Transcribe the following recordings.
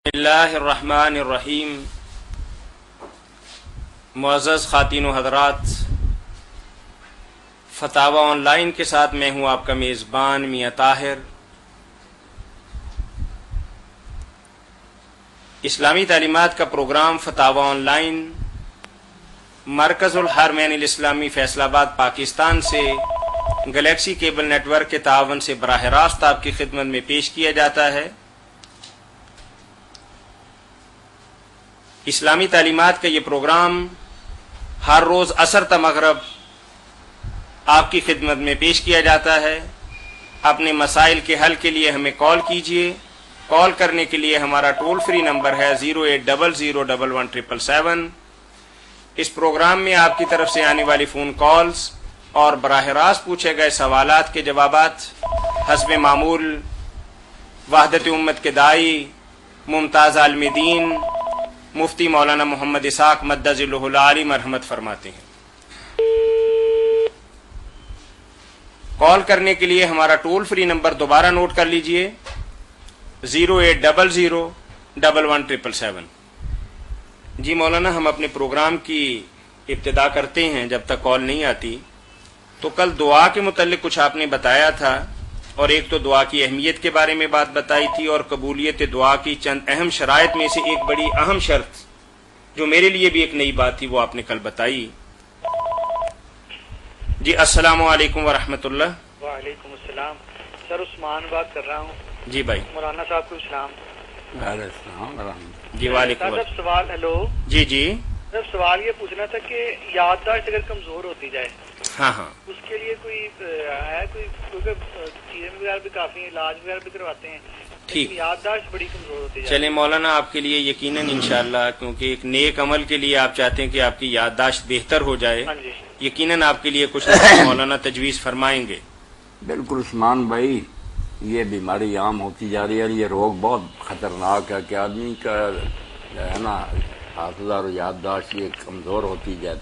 اللہ الرحمن الرحیم۔ معزز خواتین و حضرات، فتاوی آن لائن کے ساتھ میں ہوں آپ کا میزبان میاں طاہر۔ اسلامی تعلیمات کا پروگرام فتاوی آن لائن مرکز الحرمین الاسلامی فیصل آباد پاکستان سے گلیکسی کیبل نیٹ ورک کے تعاون سے براہ راست آپ کی خدمت میں پیش کیا جاتا ہے۔ اسلامی تعلیمات کا یہ پروگرام ہر روز عصر تا مغرب آپ کی خدمت میں پیش کیا جاتا ہے۔ اپنے مسائل کے حل کے لیے ہمیں کال کیجیے۔ کال کرنے کے لیے ہمارا ٹول فری نمبر ہے 08001117777۔ اس پروگرام میں آپ کی طرف سے آنے والی فون کالز اور براہ راست پوچھے گئے سوالات کے جوابات حسب معمول وحدت امت کے داعی ممتاز عالم دین مفتی مولانا محمد اسحاق مدظ اللہ العالی مرحمت فرماتے ہیں۔ کال کرنے کے لیے ہمارا ٹول فری نمبر دوبارہ نوٹ کر لیجئے 08001117777۔ جی مولانا، ہم اپنے پروگرام کی ابتدا کرتے ہیں جب تک کال نہیں آتی۔ تو کل دعا کے متعلق کچھ آپ نے بتایا تھا، اور ایک تو دعا کی اہمیت کے بارے میں بات بتائی تھی، اور قبولیت دعا کی چند اہم شرائط میں سے ایک بڑی اہم شرط جو میرے لیے بھی ایک نئی بات تھی وہ آپ نے کل بتائی۔ جی السلام علیکم ورحمۃ اللہ۔ وعلیکم السلام سر، عثمان بات کر رہا ہوں۔ جی بھائی، مولانا صاحب کو سلام۔ وعلیکم السلام ورحمۃ جی وعلیکم صاحب سوال، ہیلو جی جی سر، سوال یہ پوچھنا تھا کہ یادداشت اگر کمزور ہوتی جائے ہاں ہاں اس کے لیے کوئی ہے کیونکہ چیزیں وغیرہ بھی کافی ہیں، علاج وغیرہ بھی کرواتے ہیں، ٹھیک۔ یادداشت بڑی کمزور ہوتی جائے۔ چلیں مولانا، آپ کے لیے یقیناً انشاءاللہ، کیونکہ ایک نیک عمل کے لیے آپ چاہتے ہیں کہ آپ کی یادداشت بہتر ہو جائے، ہاں جی، یقیناً آپ کے لیے کچھ نہ کچھ مولانا تجویز فرمائیں گے۔ بالکل عثمان بھائی، یہ بیماری عام ہوتی جا رہی ہے، یہ روگ بہت خطرناک ہے کہ آدمی کا جو ہے نا حافظہ اور یادداشت یہ کمزور ہوتی جائے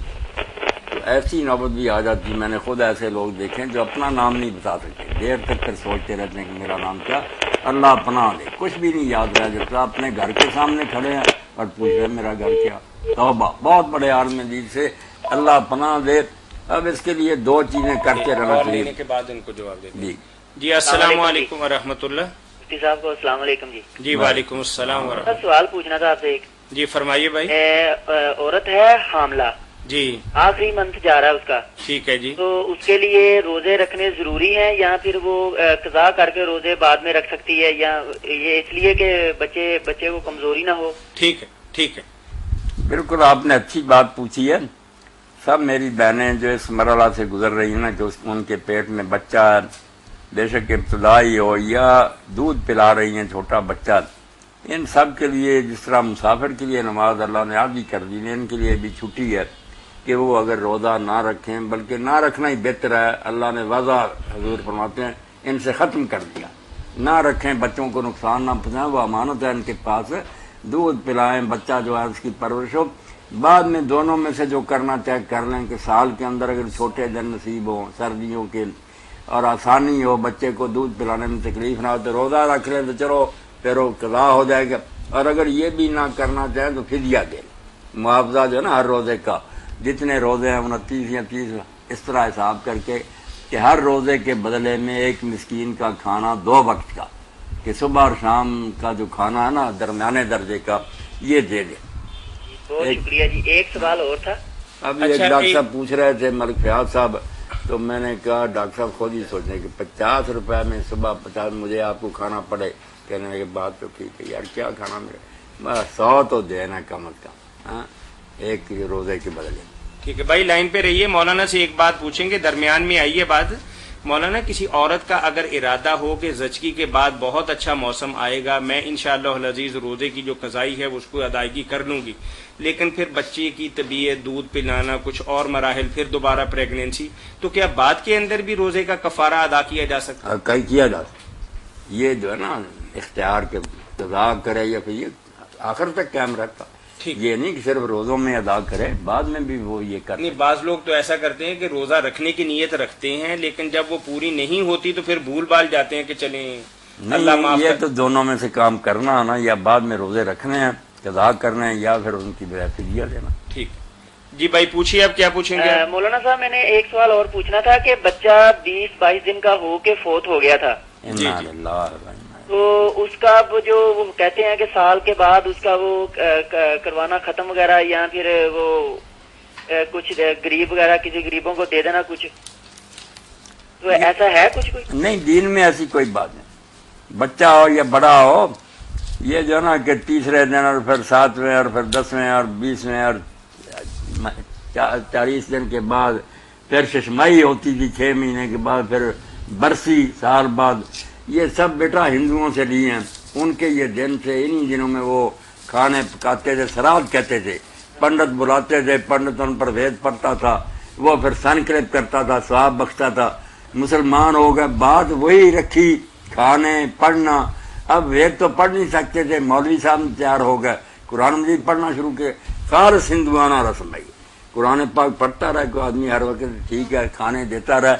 تو ایسی نوبت بھی آ جاتی۔ میں نے خود ایسے لوگ دیکھے جو اپنا نام نہیں بتا سکتے، دیر تک پھر سوچتے رہتے ہیں کہ میرا نام کیا، اللہ پناہ دے، کچھ بھی نہیں یاد رہ جاتا۔ اپنے گھر کے سامنے کھڑے ہیں اور پوچھ رہے میرا گھر کیا، توبہ، بہت بڑے عالم دین سے اللہ پناہ دے۔ اب اس کے لیے دو چیزیں کرتے رہنا اور چاہیے۔ لینے کے بعد ان کو جواب دیں۔ جی جی السلام علیکم ورحمۃ اللہ۔ مفتی صاحب کو السلام علیکم۔ جی جی وعلیکم السلام ورحمۃ سر، سوال پوچھنا تھا آپ سے ایک۔ اللہ۔ جی فرمائیے بھائی۔ عورت ہے حاملہ، جی آخری منتھ جا رہا ہے اس کا، ٹھیک ہے جی۔ تو اس کے لیے روزے رکھنے ضروری ہیں یا پھر وہ قضا کر کے روزے بعد میں رکھ سکتی ہے، یا یہ اس لیے کہ بچے کو کمزوری نہ ہو؟ ٹھیک ہے ٹھیک ہے۔ بالکل آپ نے اچھی بات پوچھی ہے۔ سب میری بہنیں جو اس مرحلہ سے گزر رہی ہیں نا کہ ان کے پیٹ میں بچہ ہے، بے شک ابتدائی ہو یا دودھ پلا رہی ہیں چھوٹا بچہ، ان سب کے لیے جس طرح مسافر کے لیے نماز اللہ نے عادی کر دی ہے، ان کے لیے بھی چھٹی ہے کہ وہ اگر روزہ نہ رکھیں، بلکہ نہ رکھنا ہی بہتر ہے۔ اللہ نے واضح حضور فرماتے ہیں ان سے ختم کر دیا، نہ رکھیں، بچوں کو نقصان نہ پہنچائیں، وہ امانت ہے ان کے پاس، دودھ پلائیں، بچہ جو ہے اس کی پرورش ہو، بعد میں دونوں میں سے جو کرنا چاہے کر لیں کہ سال کے اندر اگر چھوٹے دن نصیب ہوں، سردیوں کے، اور آسانی ہو، بچے کو دودھ پلانے میں تکلیف نہ ہو تو روزہ رکھ لیں تو چلو پھر وہ قضا ہو جائے گا، اور اگر یہ بھی نہ کرنا چاہیں تو فدیہ دے لیں، معاوضہ جو ہے نا ہر روزے کا، جتنے روزے ہیں 29 یا 30 اس طرح حساب کر کے کہ ہر روزے کے بدلے میں ایک مسکین کا کھانا 2 وقت کا، کہ صبح اور شام کا جو کھانا ہے نا درمیانے درجے کا، یہ دے دیں۔ بہت شکریہ جی۔ ایک سوال اور تھا۔ اب ایک ڈاکٹر صاحب پوچھ رہے تھے ملک فیاض صاحب، تو میں نے کہا ڈاکٹر صاحب خود ہی سوچیں کہ 50 روپے میں صبح 50 مجھے آپ کو کھانا پڑے، کہنے کے بعد تو ٹھیک ہے یار، کیا کھانا میرے 100 تو دینا کم از کم، ایک روزے کے بدلے۔ ٹھیک ہے بھائی، لائن پہ رہیے۔ مولانا سے ایک بات پوچھیں گے، درمیان میں آئیے بات۔ مولانا، کسی عورت کا اگر ارادہ ہو کہ زچگی کے بعد بہت اچھا موسم آئے گا، میں انشاءاللہ العزیز روزے کی جو قضائی ہے اس کو ادائیگی کر لوں گی، لیکن پھر بچے کی طبیعت، دودھ پلانا، کچھ اور مراحل، پھر دوبارہ پریگنینسی، تو کیا بعد کے اندر بھی روزے کا کفارہ ادا کیا جا سکتا ہے؟ کئی کیا جا سکتا، یہ جو ہے نا اختیار کے قضا کرے یا پھر یہ آخر تک قائم رہتا، یہ نہیں کہ صرف روزوں میں ادا کرے، بعد میں بھی وہ یہ کرے۔ نہیں، بعض لوگ تو ایسا کرتے ہیں کہ روزہ رکھنے کی نیت رکھتے ہیں، لیکن جب وہ پوری نہیں ہوتی تو پھر بھول بھال جاتے ہیں کہ چلیں اللہ معاف یہ تو دونوں میں سے کام کرنا ہے نا، یا بعد میں روزے رکھنے ہیں قضا کرنے ہیں، یا پھر ان کی بجائے فدیہ لینا. ٹھیک جی بھائی پوچھیے اب کیا پوچھیں گے. مولانا صاحب میں نے ایک سوال اور پوچھنا تھا کہ بچہ 20-22 دن کا ہو کے فوت ہو گیا تھا، انا للہ. تو اس کا جو وہ کہتے ہیں کہ سال کے بعد اس کا وہ کروانا ختم وغیرہ، یا پھر وہ کچھ غریب وغیرہ کسی غریبوں کو دے دینا کچھ، تو ایسا ہے کچھ کوئی؟ نہیں، دین میں ایسی کوئی بات نہیں. بچہ ہو یا بڑا ہو، یہ جو نا کہ 30 دن اور پھر 7ویں اور پھر 10ویں اور 20ویں اور 40 دن کے بعد پھر ششمائی ہوتی تھی 6 مہینے کے بعد، پھر برسی سال بعد، یہ سب بیٹا ہندوؤں سے لیے ہیں. ان کے یہ دن تھے، انہی دنوں میں وہ کھانے پکاتے تھے، سراد کہتے تھے، پنڈت بلاتے تھے، پنڈت ان پر وید پڑھتا تھا، وہ پھر سنکلپ کرتا تھا، ثواب بخشتا تھا. مسلمان ہو گئے، بات وہی رکھی، کھانے پڑھنا. اب وید تو پڑھ نہیں سکتے تھے، مولوی صاحب تیار ہو گئے، قرآن مجید پڑھنا شروع کیے. خالص ہندوانہ رسم بھائی، قرآن پاک پڑھتا رہے کوئی آدمی ہر وقت، ٹھیک ہے کھانے دیتا رہے،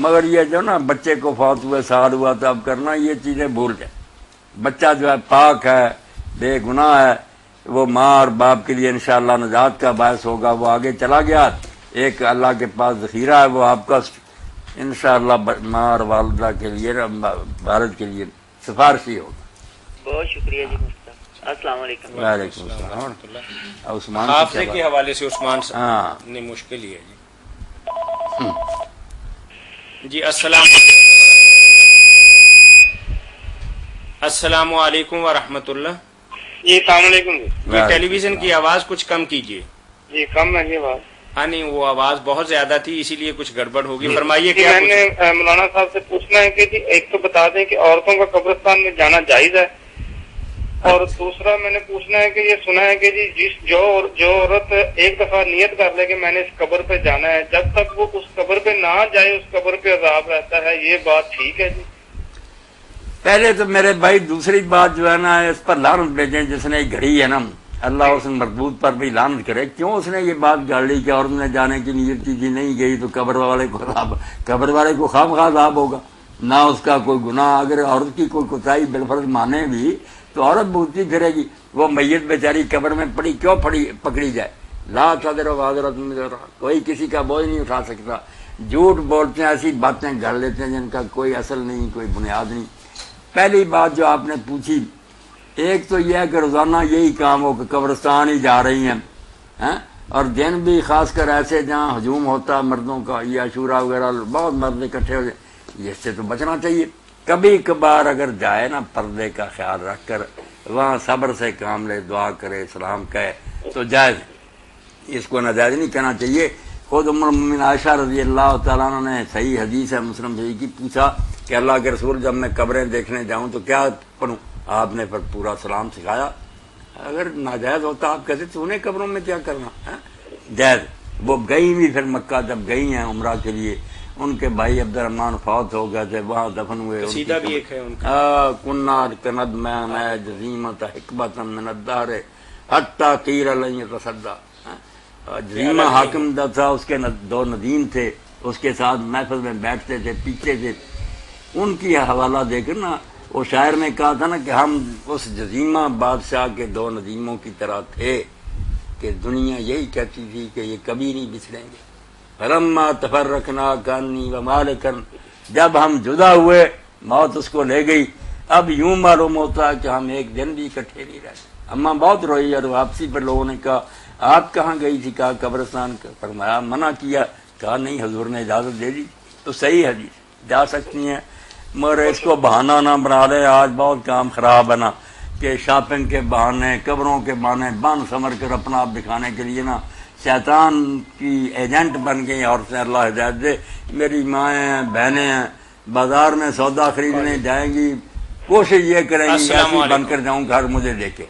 مگر یہ جو نا بچے کو فوت ہوئے سال ہوا تو اب کرنا، یہ چیزیں بھول جائے. بچہ جو ہے پاک ہے، بے گناہ ہے، وہ ماں اور باپ کے لیے انشاءاللہ نجات کا باعث ہوگا. وہ آگے چلا گیا، ایک اللہ کے پاس ذخیرہ ہے، وہ آپ کا انشاءاللہ ماں اور والدہ کے لیے، والد کے لیے سفارشی ہوگا. بہت شکریہ جی مصطفیٰ، السلام علیکم. وعلیکم السلام. عثمان حافظے کے حوالے سے عثمان صاحب ہاں نے مشکل ہی ہے جی. جی السلام علیکم ورحمۃ اللہ. جی السلام علیکم. جی ٹیلی ویژن کی آواز کچھ کم کیجیے. جی کم ہے یہ آواز. ہاں نہیں، وہ آواز بہت زیادہ تھی، اسی لیے کچھ گڑبڑ ہوگی. فرمائیے جی کیا میں نے مولانا صاحب سے پوچھنا ہے کہ جی ایک تو بتا دیں کہ عورتوں کا قبرستان میں جانا جائز ہے، اور دوسرا میں نے پوچھنا ہے کہ یہ سنا ہے کہ جی جو عورت ایک دفعہ نیت کر لے کہ میں نے اس قبر پہ جانا ہے، جب تک وہ اس قبر پہ نہ جائے اس قبر پہ عذاب رہتا ہے، یہ بات ٹھیک ہے جی؟ پہلے تو میرے بھائی دوسری بات جو ہے نا، اس پر لعنت بھیجیں جس نے یہ گھڑی ہے نا، اللہ اس مردود پر بھی لعنت کرے. کیوں اس نے یہ بات گاڑ لی کہ عورت نے جانے کی نیت کی تھی، نہیں گئی تو قبر والے کو خواہ عذاب ہوگا، نہ اس کا کوئی گناہ. اگر عورت کی کوئی کوتاہی بالفرض مانے بھی تو عورت بھوکتی پھرے گی. وہ میت بیچاری قبر میں کیوں پکڑی جائے؟ لا تذر وازرۃ وزر اخرى، کوئی کسی کا بوجھ نہیں اٹھا سکتا. جھوٹ بولتے ہیں، ایسی باتیں گھڑ لیتے ہیں جن کا کوئی اصل نہیں، کوئی بنیاد نہیں. پہلی بات جو آپ نے پوچھی، ایک تو یہ ہے کہ روزانہ یہی کام ہو کہ قبرستان ہی جا رہی ہیں، اور دن بھی خاص کر ایسے جہاں ہجوم ہوتا ہے مردوں کا، یا عاشورہ وغیرہ بہت مرد اکٹھے ہو جائے، اس سے تو بچنا چاہیے. کبھی کبھار اگر جائے نا، پردے کا خیال رکھ کر وہاں صبر سے کام لے، دعا کرے، سلام کہے تو جائز. اس کو ناجائز نہیں کہنا چاہیے. خود ام المؤمنین عائشہ رضی اللہ تعالیٰ عنہ نے، صحیح حدیث ہے مسلم صحیح کی، پوچھا کہ اللہ کے رسول جب میں قبریں دیکھنے جاؤں تو کیا پڑھوں؟ آپ نے پھر پورا سلام سکھایا. اگر ناجائز ہوتا آپ کہتے تو انہیں قبروں میں کیا کرنا؟ جائز. وہ گئی بھی پھر مکہ جب گئی ہیں عمرہ کے لیے، ان کے بھائی عبد الرحمان فوت ہو گئے تھے، وہاں دفن ہوئے. قصیدہ بھی ایک ہے ان کا، کنار کند میں جزیمت حکمت من الدہر حتی قیل لن یتصدی. جزیمہ حاکم تھا، اس کے 2 ندیم تھے، اس کے ساتھ محفل میں بیٹھتے تھے، پیچھے تھے. ان کی حوالہ دے کر نا، وہ شاعر نے کہا تھا نا کہ ہم اس جزیمہ بادشاہ کے 2 ندیموں کی طرح تھے کہ دنیا یہی کہتی تھی کہ یہ کبھی نہیں بچھڑیں گے. فلما تفرقنا کانی ومالکن، جب ہم جدا ہوئے موت اس کو لے گئی. اب یوں معلوم ہوتا ہے کہ ہم ایک دن بھی اکٹھے نہیں رہتے. اماں بہت روئی، اور واپسی پر لوگوں نے کہا آپ کہاں گئی تھی؟ کہا قبرستان. فرمایا منع کیا، کہا نہیں حضور نے اجازت دے دی. تو صحیح حدیث، جا سکتی ہیں، مگر اس کو بہانہ نہ بنا لے. آج بہت کام خراب ہے نا کہ شاپنگ کے بہانے، قبروں کے بہانے بن سمر کر اپنا آپ دکھانے کے لیے نا شیطان کی ایجنٹ بن گئی عورتیں. اللہ ہدایت دے. میری مائیں ہیں، بہنیں ہیں، بازار میں سودا خریدنے جائیں گی، کوشش یہ کریں گی ایسی بن کر جاؤں گھر مجھے دیکھے.